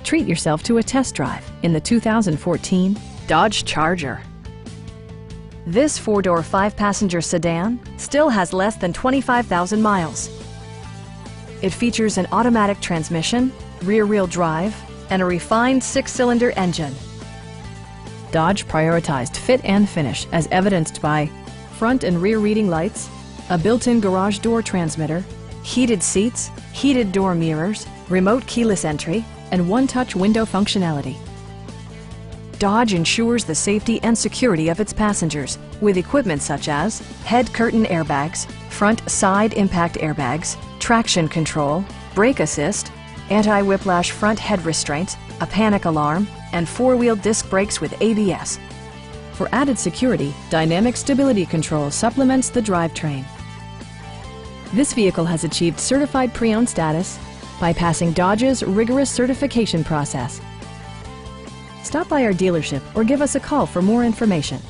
Treat yourself to a test drive in the 2014 Dodge Charger. This four-door, five-passenger sedan still has less than 25,000 miles. It features an automatic transmission, rear-wheel drive, and a refined six-cylinder engine. Dodge prioritized fit and finish as evidenced by front and rear reading lights, a built-in garage door transmitter, heated seats, heated door mirrors, remote keyless entry, and one-touch window functionality. Dodge ensures the safety and security of its passengers with equipment such as head curtain airbags, front side impact airbags, traction control, brake assist, anti-whiplash front head restraints, a panic alarm, and four-wheel disc brakes with ABS. For added security, dynamic stability control supplements the drivetrain. This vehicle has achieved certified pre-owned status by passing Dodge's rigorous certification process. Stop by our dealership or give us a call for more information.